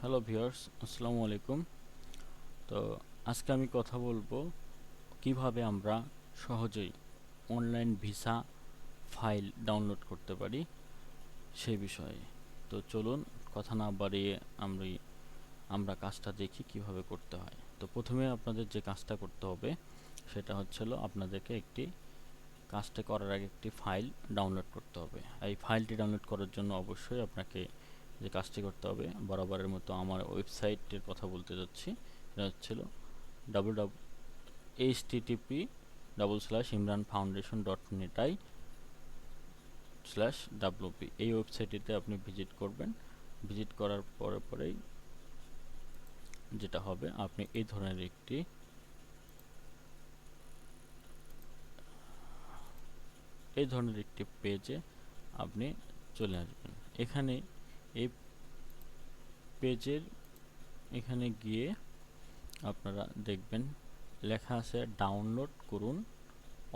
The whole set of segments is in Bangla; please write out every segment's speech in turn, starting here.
হ্যালো ভিউয়ার্স, আসসালামু আলাইকুম। তো আজকে আমি কথা বলবো কিভাবে আমরা সহজেই অনলাইন ভিসা ফাইল ডাউনলোড করতে পারি সেই বিষয়ে। তো চলুন কথা না বাড়িয়ে আমরা কাজটা দেখি কিভাবে করতে হয়। তো প্রথমে আপনাদের যে কাজটা করতে হবে সেটা হচ্ছিল আপনাদেরকে কাজটা করার আগে একটি ফাইল ডাউনলোড করতে হবে। এই ফাইলটি ডাউনলোড করার জন্য অবশ্যই আপনাকে যে কাজটি করতে হবে, বরাবরের মতো আমার ওয়েবসাইটের কথা বলতে যাচ্ছি। এটা হচ্ছিল http://imranfoundation.net/wp। এই ওয়েবসাইটটিতে আপনি ভিজিট করবেন। ভিজিট করার পরেই যেটা হবে, আপনি এই ধরনের একটি পেজে আপনি চলে আসবেন। এখানে এই পেজের এখানে গিয়ে আপনারা দেখবেন লেখা আছে ডাউনলোড করুন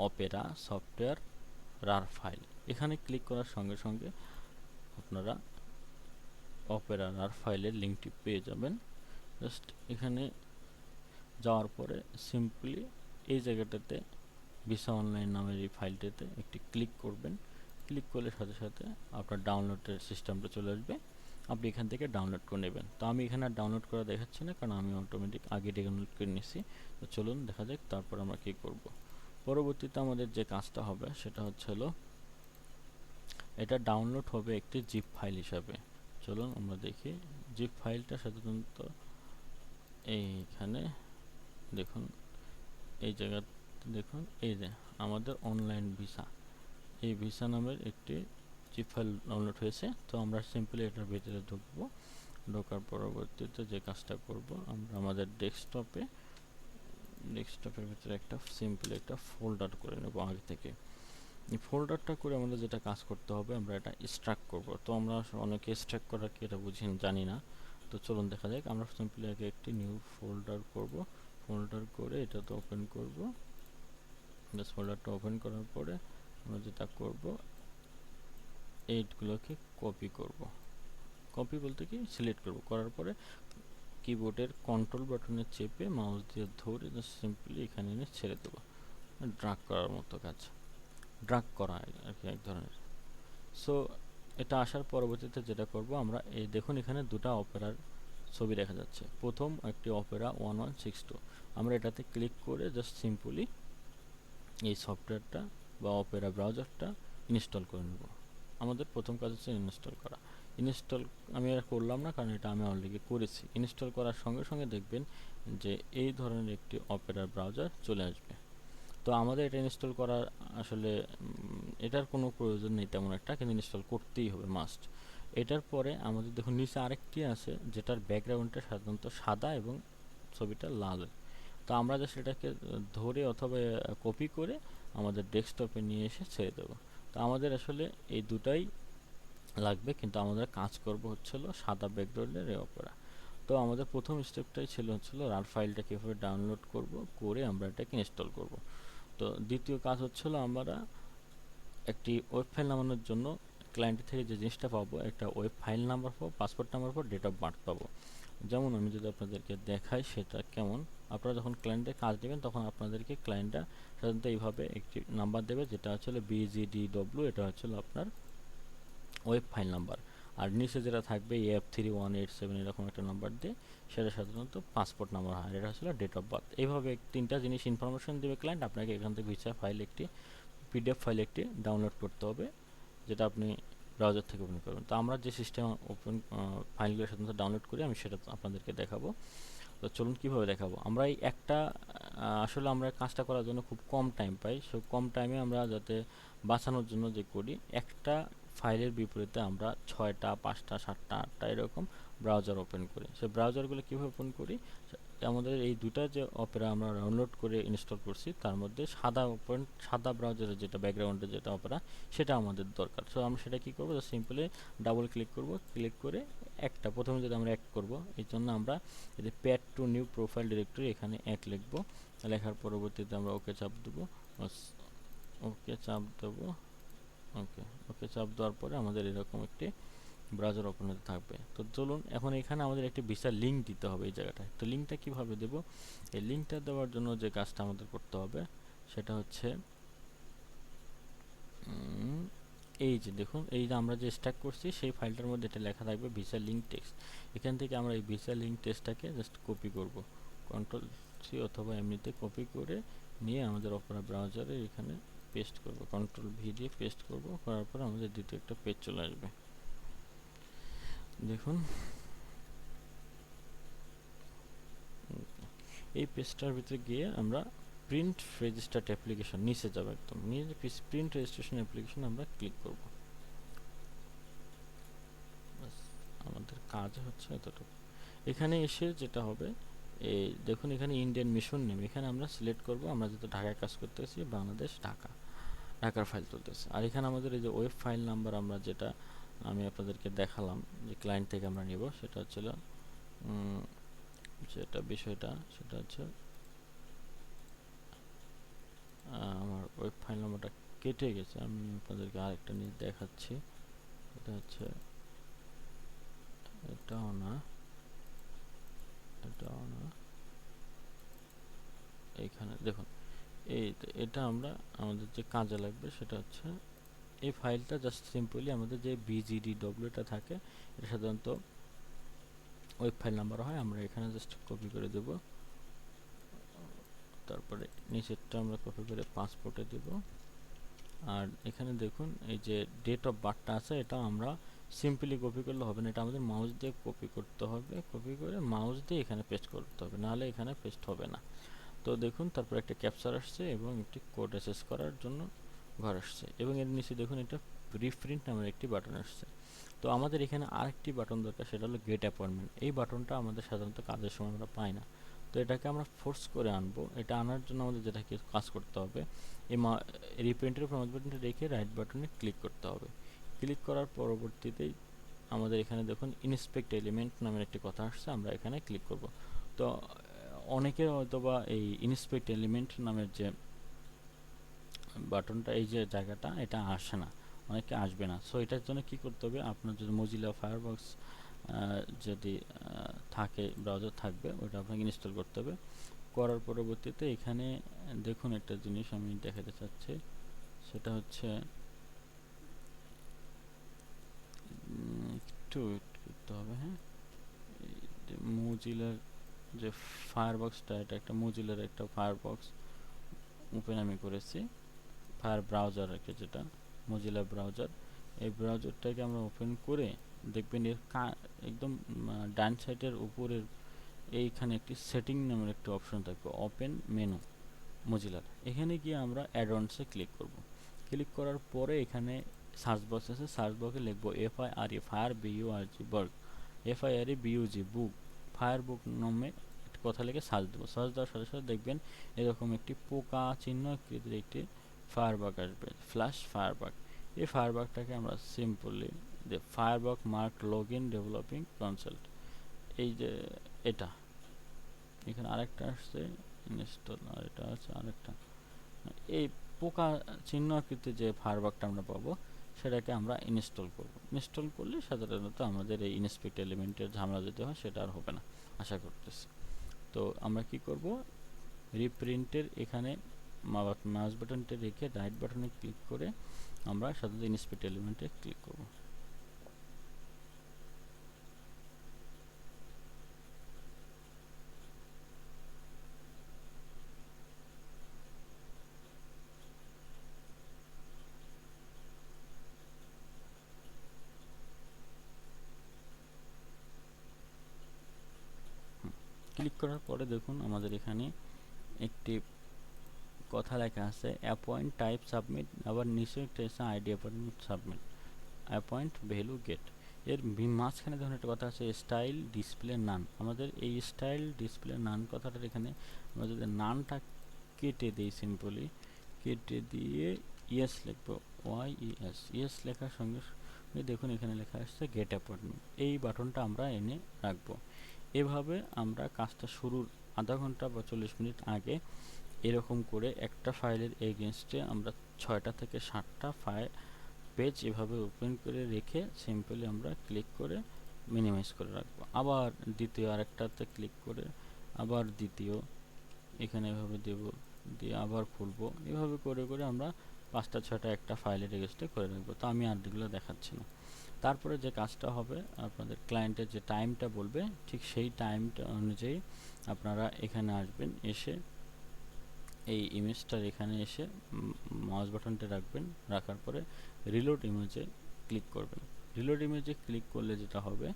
অপেরা সফটওয়্যার রার ফাইল। এখানে ক্লিক করার সঙ্গে সঙ্গে আপনারা অপেরা রার ফাইলের লিঙ্কটি পেয়ে যাবেন। জাস্ট এখানে যাওয়ার পরে সিম্পলি এই জায়গাটাতে ভিসা অনলাইন নামের এই ফাইলটিতে একটি ক্লিক করবেন। ক্লিক করলে সাথে সাথে আপনার ডাউনলোডের সিস্টেমটা চলে আসবে। আপনি এখান থেকে ডাউনলোড করে নেবেন। তো আমি এখানে আর ডাউনলোড করা দেখাচ্ছি না, কারণ আমি অটোমেটিক আগে ডাউনলোড করে নিয়েছি। তো চলুন দেখা যাক তারপর আমরা কি করব। পরবর্তীতে আমাদের যে কাজটা হবে সেটা হলো এটা ডাউনলোড হবে একটি জিপ ফাইল হিসাবে। চলুন আমরা দেখি। জিপ ফাইলটা সাধারণত এইখানে দেখুন, এই জায়গাতে দেখুন, এই যে আমাদের অনলাইন ভিসা, এই ভিসা নামের একটি জিপ ফাইল ডাউনলোড হয়েছে। তো আমরা সিম্পলি এটার ভিতরে ঢুকবো। ঢোকার পরবর্তীতে যে কাজটা করব, আমরা আমাদের ডেস্কটপের ভিতরে সিম্পলি একটা ফোল্ডার করে নেব আগে থেকে। এই ফোল্ডারটা করে আমাদের যেটা কাজ করতে হবে, আমরা এটা এক্সট্রাক্ট করব। তো আমরা অনেকে এক্সট্রাক্ট করা কি এটা জানি না। তো চলুন দেখা যাক। আমরা সিম্পলি আগে একটি নিউ ফোল্ডার করব। ফোল্ডার করে এটা তো ওপেন করব। জাস্ট ফোল্ডারটা ওপেন করার পরে আমরা যেটা করব, এইগুলোকে কপি করব। কপি বলতে কি, সিলেক্ট করব। করার পরে কিবোর্ডের কন্ট্রোল বাটনে চেপে মাউস দিয়ে ধরে জাস্ট সিম্পলি এখানে এনে ছেড়ে দেবো। ড্রাগ করার মতো কাজ, ড্রাগ করা আর কি এক ধরনের। সো এটা আসার পরবর্তীতে যেটা করব, আমরা এই দেখুন এখানে দুটো অপেরার ছবি দেখা যাচ্ছে। প্রথম একটি অপেরা 1162। আমরা এটাতে ক্লিক করে জাস্ট সিম্পলি এই সফটওয়্যারটা বা অপেরা ব্রাউজারটা ইনস্টল করে নেব। আমাদের প্রথম কাজ হচ্ছে ইনস্টল করা। ইনস্টল আমি আর করলাম না, কারণ এটা আমি অলরেডি করেছি। ইনস্টল করার সঙ্গে সঙ্গে দেখবেন যে এই ধরনের একটি অপেরা ব্রাউজার চলে আসবে। তো আমাদের এটা ইনস্টল করার আসলে এটার কোনো প্রয়োজন নেই তেমন একটা, কিন্তু ইনস্টল করতেই হবে মাস্ট। এটার পরে আমাদের দেখুন নিচে আরেকটি আছে, যেটার ব্যাকগ্রাউন্ডটা সাধারণত সাদা এবং ছবিটা লাল। তো আমরা জাস্ট এটাকে ধরে অথবা কপি করে আমাদের ডেস্কটপে নিয়ে এসে ছেড়ে দেবো। তো আমাদের আসলে এই দুটাই লাগবে, কিন্তু আমাদের কাজ করব সাদা ব্যাকগ্রাউন্ডের এই অপেরা। তো আমাদের প্রথম স্টেপটাই হচ্ছিল রার ফাইলটা কীভাবে ডাউনলোড করব, করে আমরা এটাকে ইনস্টল করব। তো দ্বিতীয় কাজ আমরা একটি ওয়েব ফাইল নামানোর জন্য ক্লায়েন্ট থেকে যে জিনিসটা পাবো, একটা ওয়েব ফাইল নাম্বার পাবো, পাসপোর্ট নাম্বার পাবো, ডেট অফ বার্থ পাবো। যেমন আমি যদি আপনাদেরকে দেখাই সেটা কেমন, আপনারা যখন ক্লায়েন্টের কাজ দেবেন তখন আপনাদেরকে ক্লায়েন্টটা সাধারণত এইভাবে একটি নাম্বার দেবে, যেটা BGDW। এটা আপনার ওয়েব ফাইল নাম্বার। আর নিচে যেটা থাকবে F3187 এরকম একটা নাম্বার দিয়ে, সেটা সাধারণত পাসপোর্ট নাম্বার হয়। এটা ডেট অফ বার্থ। এইভাবে তিনটা জিনিস ইনফরমেশন দেবে ক্লায়েন্ট আপনাকে। এখান থেকে visa file PDF file download করতে হবে, যেটা আপনি ব্রাউজার থেকে ওপেন করবেন। তো আমরা যে সিস্টেম ফাইলগুলো সাধারণত ডাউনলোড করি, আমি সেটা আপনাদেরকে দেখাবো। তো চলুন কীভাবে দেখাবো। আমরা এই আসলে আমরা কাজটা করার জন্য খুব কম টাইম পাই। সো কম টাইমে আমরা যাতে বাঁচানোর জন্য যে করি, একটা ফাইলের বিপরীতে আমরা 6টা 5টা 7টা 8টা এরকম ব্রাউজার ওপেন করি। সেই ব্রাউজারগুলো কীভাবে ওপেন করি, আমাদের এই দুটা যে অপেরা আমরা ডাউনলোড করে ইনস্টল করছি, তার মধ্যে সাদা ব্রাউজারের যেটা ব্যাকগ্রাউন্ডে যেটা অপেরা, সেটা আমাদের দরকার। সো আমরা সেটা কী করবো, সিম্পলি ডাবল ক্লিক করব। ক্লিক করে প্রথমে যদি আমরা করব, এই জন্য আমরা এই যে pad two new profile directory, এখানে লিখব। লেখার পরবর্তীতে আমরা ওকে চাপ দেবো। ওকে চাপ দেবো। ওকে চাপ দেওয়ার পরে আমাদের এরকম একটি ব্রাউজার ওপেন হতে থাকবে। তো চলুন এখন এখানে আমাদের একটি ভিসা লিঙ্ক দিতে হবে এই জায়গাটায়। তো লিঙ্কটা কিভাবে দেব? এই লিঙ্কটা দেওয়ার জন্য যে কাজটা আমাদের করতে হবে সেটা হচ্ছে এই যে দেখুন, এই যে আমরা যে স্ট্যাক করছি সেই ফাইলটার মধ্যে এটা লেখা থাকবে ভিসা লিঙ্ক টেক্সট। এখান থেকে আমরা এই ভিসা লিঙ্ক টেক্সটটাকে জাস্ট কপি করব, কন্ট্রোল সি অথবা এমনিতে কপি করে নিয়ে আমাদের অপেরা ব্রাউজারে এখানে পেস্ট করব, কন্ট্রোল ভি দিয়ে পেস্ট করব, করার পর আমাদের দ্বিতীয় একটা পেজ চলে আসবে। দেখুন এই পেজটার ভিতরে গিয়ে আমরা প্রিন্ট রেজিস্টার্ড অ্যাপ্লিকেশন নিচে যাব, একদম নিচে প্রিন্ট রেজিস্ট্রেশন অ্যাপ্লিকেশন আমরা ক্লিক করব। আমাদের কাজ হচ্ছে এতটুকু। এখানে এসে যেটা হবে, এই দেখুন এখানে ইন্ডিয়ান মিশন নেম এখানে আমরা সিলেক্ট করব। আমরা যেহেতু ঢাকায় কাজ করতেছি, বাংলাদেশ ঢাকা, ঢাকার ফাইল তুলতেছে। আর এখানে আমাদের এই যে ওয়েব ফাইল নাম্বার আমরা যেটা আমি আপনাদেরকে দেখালাম যে ক্লায়েন্ট থেকে আমরা নিব, সেটা হচ্ছিল যেটা বিষয়টা সেটা হচ্ছে আমার ওয়েব ফাইল নাম্বারটা কেটে গেছে, আমি আপনাদেরকে আরেকটা নিয়ে দেখাচ্ছি। এটা হচ্ছে এটাও না, এটাও না, এইখানে দেখুন এটা আমরা আমাদের যে কাজে লাগবে সেটা হচ্ছে এই ফাইলটা জাস্ট সিম্পলি আমাদের যে BGDWটা থাকে এটা সাধারণত ওয়েব ফাইল নাম্বার হয়, আমরা এখানে জাস্ট কপি করে দেব। তারপরে নিচেরটা আমরা কপি করে পাসপোর্টে দেব। আর এখানে দেখুন এই যে ডেট অফ বার্থটা আছে, এটা আমরা সিম্পলি কপি করলে হবে না, এটা আমাদের মাউস দিয়ে কপি করতে হবে, কপি করে মাউস দিয়ে এখানে পেস্ট করতে হবে, নাহলে এখানে পেস্ট হবে না। তো দেখুন তারপর একটা ক্যাপচার আসছে এবং একটি কোড অ্যাক্সেস করার জন্য ঘর আসছে, এবং এর নিচে দেখুন এটা রিপ্রিন্ট নামের একটি বাটন আসছে। তো আমাদের এখানে আরেকটি বাটন দরকার, সেটা হলো গেট অ্যাপয়েন্টমেন্ট। এই বাটনটা আমাদের সাধারণত কাজের সময় আমরা পাই না, তো এটাকে আমরা ফোর্স করে আনবো। এটা আনার জন্য আমাদের যেটা কাজ করতে হবে, এই রিপ্রিন্টের উপর মাউস বাটনটা রেখে রাইট বাটনে ক্লিক করতে হবে। ক্লিক করার পরবর্তীতেই আমাদের এখানে দেখুন ইন্সপেক্ট এলিমেন্ট নামের একটি কথা আসছে, আমরা এখানে ক্লিক করব। তো অনেকের হয়তোবা এই ইন্সপেক্ট এলিমেন্ট নামের যে বাটনটা, এই যে জায়গাটা, এটা আসে না, অনেকে আসবে না। সো এটার জন্য কি করতে হবে, আপনার যদি মজিলা ফায়ারবক্স যদি থাকে, ব্রাউজার থাকবে, ওটা আপনাকে ইনস্টল করতে হবে। করার পরবর্তীতে এখানে দেখুন একটা জিনিস আমি দেখাতে চাচ্ছি, সেটা হচ্ছে একটু করতে হবে, হ্যাঁ, মজিলার যে ফায়ারবক্সটা, এটা একটা মজিলার একটা ফায়ারবক্স ওপেন আমি করেছি, ফায়ার ব্রাউজার আর কি, যেটা মজিলা ব্রাউজার। এই ব্রাউজারটাকে আমরা ওপেন করে দেখবেন এর একদম ডান সাইডের উপরের এইখানে একটি সেটিং নামের একটি অপশন থাকবে, ওপেন মেনু মজিলার। এখানে গিয়ে আমরা অ্যাডভান্সে ক্লিক করব। ক্লিক করার পরে এখানে সার্চ বক্স আছে, সার্চ বক্সে লিখবো FIRE fire BURG burg, FIRE BUG book, fire book নামে একটা কথা লিখে সার্চ দেবো। সার্চ দেওয়ার সাথে সাথে দেখবেন এরকম একটি পোকা চিহ্ন আকৃতির একটি ফায়ারবাগ আসবে, ফ্ল্যাশ ফায়ারবাগ। এই ফায়ারবাগটাকে আমরা সিম্পলি যে Firebug mark log in developing consult, এই যে এটা এখানে আরেকটা আসছে ইনস্টল, আর এটা আছে আরেকটা, এই পোকা চিহ্ন আকৃতির যে ফায়ারবাগটা আমরা পাবো সেটাকে আমরা ইনস্টল করব। ইনস্টল করলে সাধারণত আমাদের এই ইনস্পেক্ট এলিমেন্টের ঝামেলা যেতে হয় সেটা আর হবে না আশা করতেছি। তো আমরা কি করব, রিপ্রিন্টের এখানে মাউস বাটনটা রেখে রাইট বাটনে ক্লিক করে আমরা সাধারণত ইনস্পেক্ট এলিমেন্টে ক্লিক করব। ক্লিক করার পরে দেখুন আমাদের এখানে একটি কথা লেখা আছে অ্যাপয়েন্ট টাইপ সাবমিট, আবার নিচে একটা আছে ID appointment submit, appoint value get. এর মাঝখানে দেখুন একটা কথা আছে স্টাইল ডিসপ্লে নান। আমাদের এই স্টাইল ডিসপ্লে নান কথাটার এখানে আমরা যদি নানটা কেটে দিই, সিম্পলি কেটে দিয়ে ইয়েস লিখবো, YES, ইয়েস লেখার সঙ্গে সঙ্গে দেখুন এখানে লেখা আসছে গেট অ্যাপয়েন্টমেন্ট, এই বাটনটা আমরা এনে রাখবো। এভাবে আমরা কাজটা শুরুর আধা ঘন্টা বা 40 মিনিট আগে এরকম করে একটা ফাইলের এগেনস্টে আমরা 6টা থেকে 7টা পেজ এভাবে ওপেন করে রেখে সিম্পলি আমরা ক্লিক করে মিনিমাইজ করে রাখবো। আবার দ্বিতীয় আরেকটাতে ক্লিক করে আবার দ্বিতীয় এখানে এভাবে দেব, দিয়ে আবার খুলবো। এভাবে করে করে আমরা 5টা 6টা একটা ফাইলের রেজিস্ট্রি করে রাখবো। তো আমি আর এগুলো দেখাচ্ছি না। তারপরে যে কাজটা হবে, আপনাদের ক্লায়েন্টের যে টাইমটা বলবে ঠিক সেই টাইমটা অনুযায়ী আপনারা এখানে আসবেন, এসে এই ইমেজটার এখানে এসে মাউস বাটনটা রাখবেন, রাখার পরে রিলোড ইমেজে ক্লিক করবেন। রিলোড ইমেজে ক্লিক করলে যেটা হবে,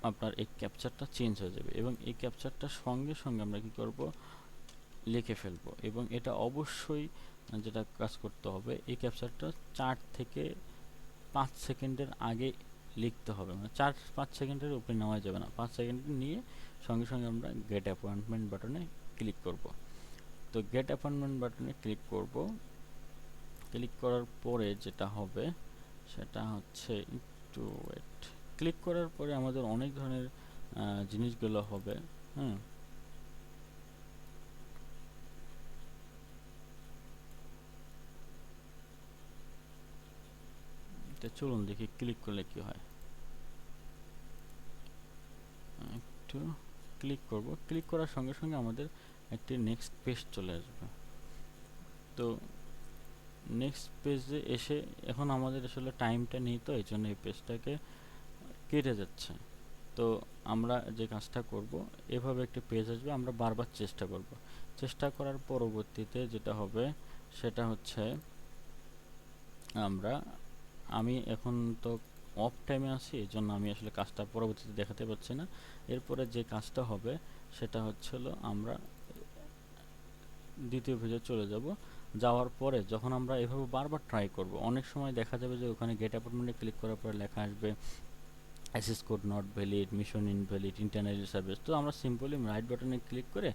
আপনার এই ক্যাপচারটা চেঞ্জ হয়ে যাবে এবং এই ক্যাপচারটা সঙ্গে সঙ্গে আমরা কি করব, লিখে ফেলবো। এবং এটা অবশ্যই যেটা কাজ করতে হবে, এই ক্যাপচারটা 4 থেকে 5 সেকেন্ডের আগে লিখতে হবে, মানে 4-5 সেকেন্ডের উপরে নেওয়া যাবে না। 5 সেকেন্ড নিয়ে সঙ্গে সঙ্গে আমরা গেট অ্যাপয়েন্টমেন্ট বাটনে ক্লিক করব। তো গেট অ্যাপয়েন্টমেন্ট বাটনে ক্লিক করব। ক্লিক করার পরে যেটা হবে সেটা হচ্ছে, একটু ওয়েট, ক্লিক করার পরে আমাদের অনেক ধরনের জিনিসগুলো হবে। হ্যাঁ, তো চলুন দেখি ক্লিক করলে কি হয়। একটু ক্লিক করব। ক্লিক করার সঙ্গে সঙ্গে আমাদের একটি নেক্সট পেজ চলে আসবে। তো নেক্সট পেজে এসে এখন আমাদের আসলে টাইমটা নেই, তো এই জন্য এই পেজটাকে কেটে যাচ্ছে। তো আমরা যে কাজটা করব, এভাবে একটা পেজ আসবে, আমরা বারবার চেষ্টা করব। চেষ্টা করার পরবর্তীতে যেটা হবে সেটা হচ্ছে, আমি এখন তো অফ টাইমে আছি, এই জন্য আমি আসলে কাজটা পরবর্তীতে দেখাতে পারছি না। এরপরে যে কাজটা হবে সেটা হচ্ছিল, আমরা দ্বিতীয় পেজে চলে যাব। যাওয়ার পরে যখন আমরা এভাবে বারবার ট্রাই করব, অনেক সময় দেখা যাবে যে ওখানে গেট অ্যাপয়েন্টমেন্টে ক্লিক করার পরে লেখা আসবে access code not valid, mission invalid, internal service. তো আমরা সিম্পলি রাইট বাটনে ক্লিক করে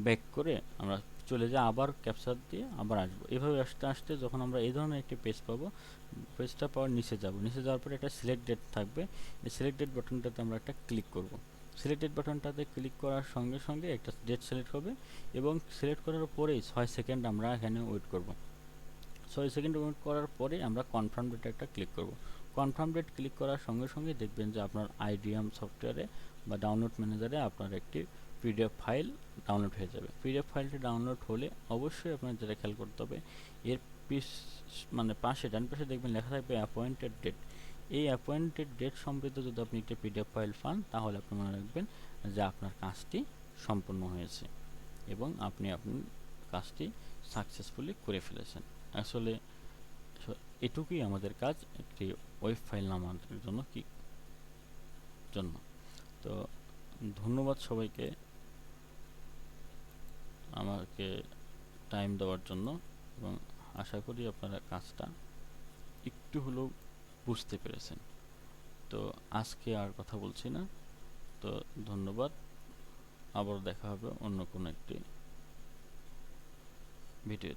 ব্যাক করে আমরা চলে যাই, আবার ক্যাপচার দিয়ে আবার আসবো। এভাবে আসতে আসতে যখন আমরা এই ধরনের একটি পেজ পাবো, পেজটা পাওয়ার নিচে যাব, নিচে যাওয়ার পরে একটা সিলেক্ট ডেট থাকবে, এই সিলেক্ট ডেট বাটনটাতে আমরা একটা ক্লিক করব। সিলেক্ট ডেট বাটনটাতে ক্লিক করার সঙ্গে সঙ্গে একটা ডেট সিলেক্ট হবে এবং সিলেক্ট করার পরেই 6 সেকেন্ড আমরা এখানে ওয়েট করব। 6 সেকেন্ড ওয়েট করার পরে আমরা কনফার্ম ডেটে একটা ক্লিক করব। কনফার্ম ডেট ক্লিক করার সঙ্গে সঙ্গে দেখবেন যে আপনার আইডিএম সফটওয়্যারে বা ডাউনলোড ম্যানেজারে আপনার একটি পিডিএফ ফাইল ডাউনলোড হয়ে যাবে। পিডিএফ ফাইলটি ডাউনলোড হলে অবশ্যই আপনার যেটা খেয়াল করতে হবে, এর মানে পাশে ডান পাশে দেখবেন লেখা থাকবে অ্যাপয়েন্টেড ডেট। এই অ্যাপয়েন্টেড ডেট সম্পর্কিত যদি আপনি একটা পিডিএফ ফাইল পান, তাহলে আপনি মনে রাখবেন যে আপনার কাজটি সম্পূর্ণ হয়েছে এবং আপনি আপনার কাজটি সাকসেসফুলি করে ফেলেছেন। আসলে এটুকুই আমাদের কাজ একটি ওয়েব ফাইল নামানোর জন্য। তো ধন্যবাদ সবাইকে আমাকে টাইম দেওয়ার জন্য, এবং আশা করি আপনারা কাজটা একটু হলেও বুঝতে পেরেছেন। তো আজকে আর কথা বলছি না, তো ধন্যবাদ। আবার দেখা হবে অন্য কোনো একটি ভিডিও।